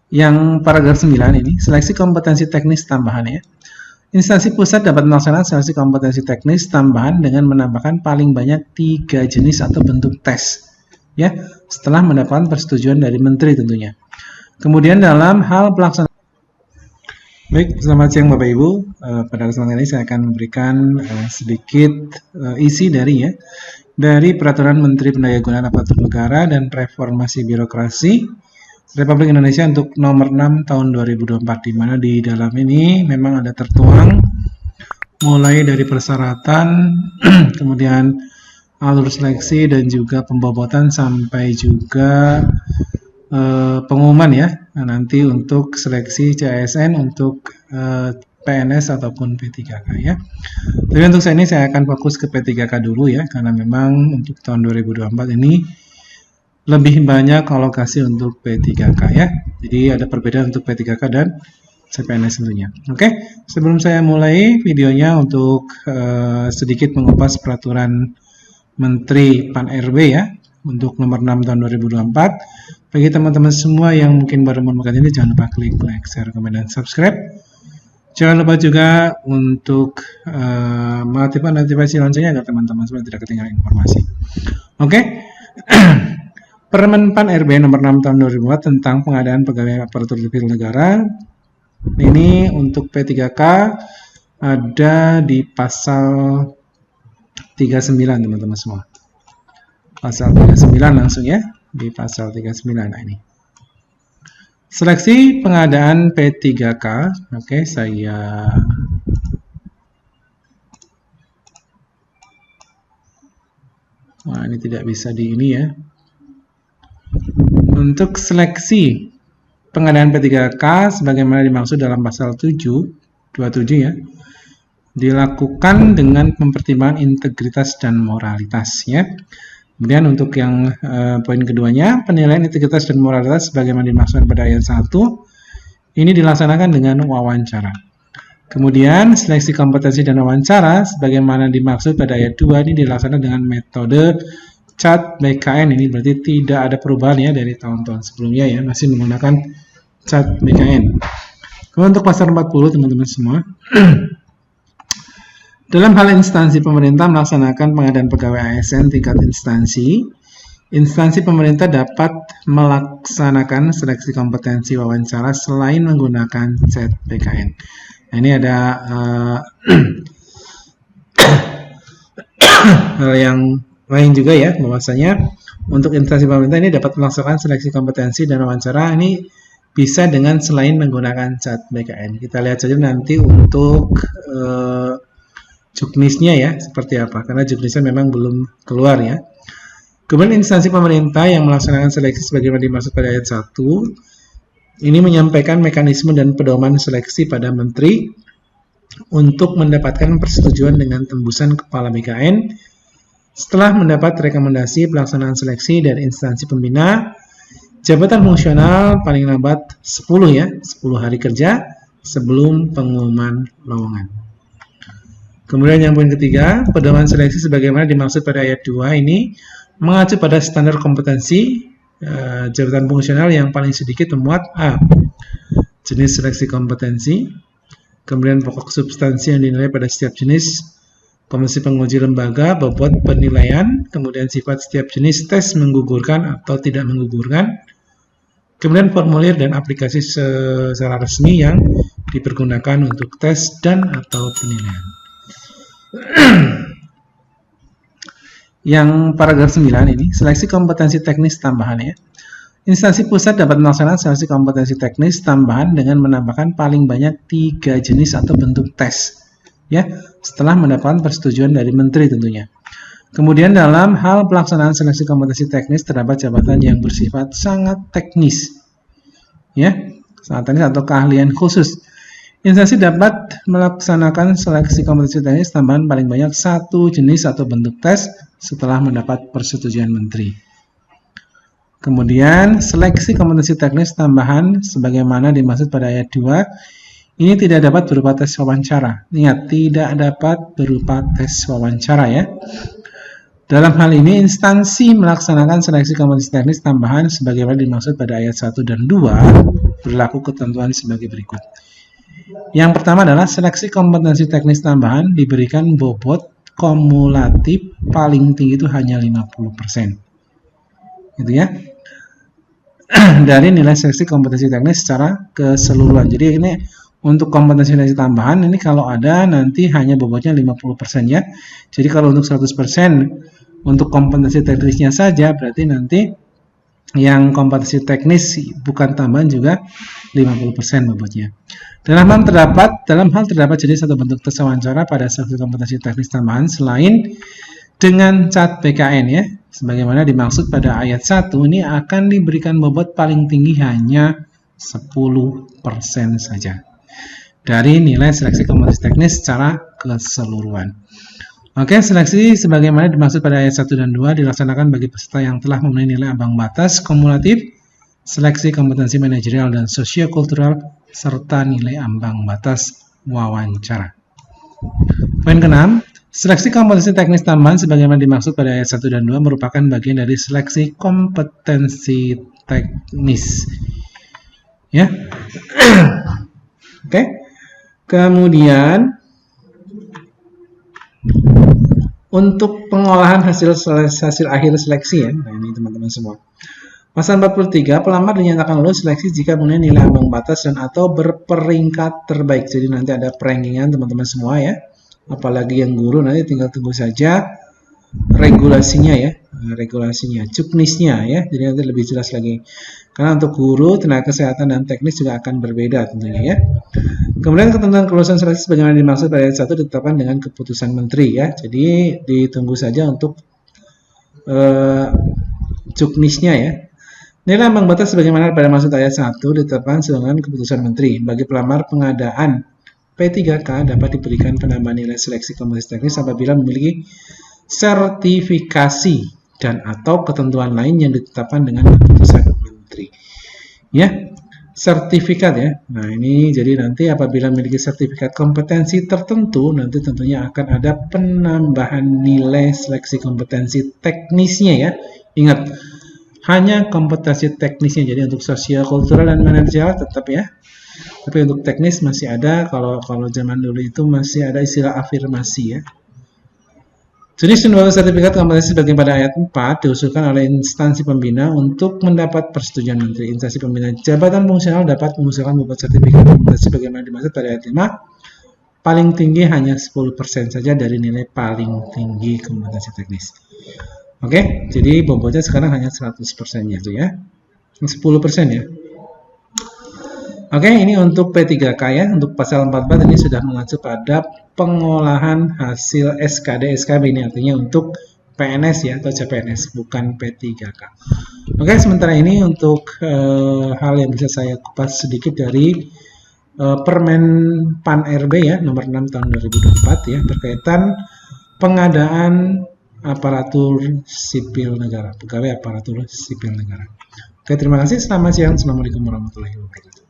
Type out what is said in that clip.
Yang paragraf 9 ini, seleksi kompetensi teknis tambahan ya. Instansi pusat dapat melaksanakan seleksi kompetensi teknis tambahan dengan menambahkan paling banyak 3 jenis atau bentuk tes ya, setelah mendapatkan persetujuan dari menteri tentunya. Kemudian dalam hal pelaksanaan. Baik, selamat siang Bapak Ibu. Pada kesempatan ini saya akan memberikan sedikit isi dari Peraturan Menteri Pendayagunaan Aparatur Negara dan Reformasi Birokrasi Republik Indonesia untuk nomor 6 tahun 2024, di mana di dalam ini memang ada tertuang mulai dari persyaratan, kemudian alur seleksi dan juga pembobotan sampai juga pengumuman ya, nanti untuk seleksi CASN untuk PNS ataupun P3K ya. Tapi untuk saat ini saya akan fokus ke P3K dulu ya, karena memang untuk tahun 2024 ini lebih banyak alokasi untuk P3K ya. Jadi ada perbedaan untuk P3K dan CPNS tentunya. Oke, sebelum saya mulai videonya untuk sedikit mengupas peraturan Menteri Pan-RB ya untuk nomor 6 tahun 2024. Bagi teman-teman semua yang mungkin baru menemukan ini, jangan lupa klik like, share, komen, dan subscribe. Jangan lupa juga untuk mengaktifkan notifikasi loncengnya agar teman-teman semua tidak ketinggalan informasi. Oke. Permen Pan-RB nomor 6 tahun 2004 tentang pengadaan pegawai aparatur sipil negara. Ini untuk P3K ada di pasal 39 teman-teman semua. Pasal 39 langsung ya, di pasal 39 ini. Seleksi pengadaan P3K. Oke, saya ini tidak bisa di ini ya. Untuk seleksi pengadaan P3K sebagaimana dimaksud dalam pasal 27 ya, dilakukan dengan mempertimbangkan integritas dan moralitas ya. Kemudian untuk yang poin keduanya, penilaian integritas dan moralitas sebagaimana dimaksud pada ayat 1 ini dilaksanakan dengan wawancara. Kemudian seleksi kompetensi dan wawancara sebagaimana dimaksud pada ayat 2 ini dilaksanakan dengan metode CAT BKN. Ini berarti tidak ada perubahan ya dari tahun-tahun sebelumnya ya, masih menggunakan CAT BKN. Kemudian untuk pasal 40 teman-teman semua. Dalam hal instansi pemerintah melaksanakan pengadaan pegawai ASN tingkat instansi, instansi pemerintah dapat melaksanakan seleksi kompetensi wawancara selain menggunakan CAT BKN. Nah, ini ada hal yang lain juga ya, bahwasanya untuk instansi pemerintah ini dapat melaksanakan seleksi kompetensi dan wawancara ini bisa dengan selain menggunakan CAT BKN. Kita lihat saja nanti untuk juknisnya ya seperti apa, karena juknisnya memang belum keluar ya. Kemudian instansi pemerintah yang melaksanakan seleksi sebagaimana dimaksud pada ayat 1 ini menyampaikan mekanisme dan pedoman seleksi pada menteri untuk mendapatkan persetujuan dengan tembusan kepala BKN setelah mendapat rekomendasi pelaksanaan seleksi dari instansi pembina jabatan fungsional paling lambat 10 hari kerja sebelum pengumuman lowongan. Kemudian yang poin ketiga, pedoman seleksi sebagaimana dimaksud pada ayat 2 ini mengacu pada standar kompetensi jabatan fungsional yang paling sedikit memuat A. Jenis seleksi kompetensi, kemudian pokok substansi yang dinilai pada setiap jenis, komisi penguji lembaga, bobot penilaian, kemudian sifat setiap jenis tes menggugurkan atau tidak menggugurkan, kemudian formulir dan aplikasi secara resmi yang dipergunakan untuk tes dan atau penilaian. Yang paragraf 9 ini, seleksi kompetensi teknis tambahan ya. Instansi pusat dapat melaksanakan seleksi kompetensi teknis tambahan dengan menambahkan paling banyak 3 jenis atau bentuk tes ya, setelah mendapatkan persetujuan dari menteri tentunya. Kemudian dalam hal pelaksanaan seleksi kompetensi teknis terdapat jabatan yang bersifat sangat teknis ya, sangat teknis atau keahlian khusus. Instansi dapat melaksanakan seleksi kompetensi teknis tambahan paling banyak 1 jenis atau bentuk tes setelah mendapat persetujuan menteri. Kemudian seleksi kompetensi teknis tambahan sebagaimana dimaksud pada ayat 2 ini tidak dapat berupa tes wawancara. Ingat, tidak dapat berupa tes wawancara ya. Dalam hal ini, instansi melaksanakan seleksi kompetensi teknis tambahan sebagaimana dimaksud pada ayat 1 dan 2 berlaku ketentuan sebagai berikut. Yang pertama adalah seleksi kompetensi teknis tambahan diberikan bobot kumulatif paling tinggi itu hanya 50%. Gitu ya. Dari nilai seleksi kompetensi teknis secara keseluruhan. Jadi ini untuk kompetensi teknis tambahan ini kalau ada nanti hanya bobotnya 50% ya. Jadi kalau untuk 100% untuk kompetensi teknisnya saja berarti nanti yang kompetensi teknis bukan tambahan juga 50% bobotnya. Dalam hal terdapat jadi satu bentuk tes wawancara pada seleksi kompetensi teknis tambahan selain dengan cat PKN ya. Sebagaimana dimaksud pada ayat 1 ini akan diberikan bobot paling tinggi hanya 10% saja dari nilai seleksi kompetensi teknis secara keseluruhan. Oke, seleksi sebagaimana dimaksud pada ayat 1 dan 2 dilaksanakan bagi peserta yang telah memenuhi nilai ambang batas kumulatif, seleksi kompetensi manajerial dan sosiokultural, serta nilai ambang batas wawancara. Poin ke-6, seleksi kompetensi teknis tambahan sebagaimana dimaksud pada ayat 1 dan 2 merupakan bagian dari seleksi kompetensi teknis. Ya. Oke. Kemudian untuk pengolahan hasil akhir seleksi ya. Nah, ini teman-teman semua. Pasal 43, pelamar dinyatakan lulus seleksi jika memenuhi nilai ambang batas dan atau berperingkat terbaik. Jadi nanti ada perankingan teman-teman semua ya. Apalagi yang guru nanti tinggal tunggu saja regulasinya ya. Regulasinya, cuknisnya ya. Jadi nanti lebih jelas lagi. Karena untuk guru, tenaga kesehatan dan teknis juga akan berbeda tentunya ya. Kemudian ketentuan kelulusan seleksi sebagaimana dimaksud pada ayat 1 ditetapkan dengan keputusan menteri ya. Jadi ditunggu saja untuk cuknisnya ya. Nilai ambang batas sebagaimana pada maksud ayat 1 ditetapkan dengan keputusan menteri. Bagi pelamar pengadaan P3K dapat diberikan penambahan nilai seleksi kompetensi teknis apabila memiliki sertifikasi dan atau ketentuan lain yang ditetapkan dengan keputusan menteri. Ya, sertifikat ya. Nah, ini jadi nanti apabila memiliki sertifikat kompetensi tertentu, nanti tentunya akan ada penambahan nilai seleksi kompetensi teknisnya ya. Ingat, hanya kompetensi teknisnya. Jadi untuk sosio-kultural dan manajerial tetap ya. Tapi untuk teknis masih ada, kalau zaman dulu itu masih ada istilah afirmasi ya. Jenis penambahan sertifikat kompetensi bagian pada ayat 4 diusulkan oleh instansi pembina untuk mendapat persetujuan menteri. Instansi pembina jabatan fungsional dapat mengusulkan bobot sertifikat kompetensi bagaimana dimaksud pada ayat 5. Paling tinggi hanya 10% saja dari nilai paling tinggi kompetensi teknis. Oke, jadi bobotnya sekarang hanya 100%-nya itu ya. 10% ya. Oke, ini untuk P3K ya. Untuk pasal 44 ini sudah mengacu pada pengolahan hasil SKD SKB ini artinya untuk PNS ya atau CPNS bukan P3K. Oke, sementara ini untuk hal yang bisa saya kupas sedikit dari Permen PAN RB ya nomor 6 tahun 2024 ya berkaitan pengadaan aparatur sipil negara, pegawai aparatur sipil negara. Oke, terima kasih. Selamat siang. Assalamualaikum warahmatullahi wabarakatuh.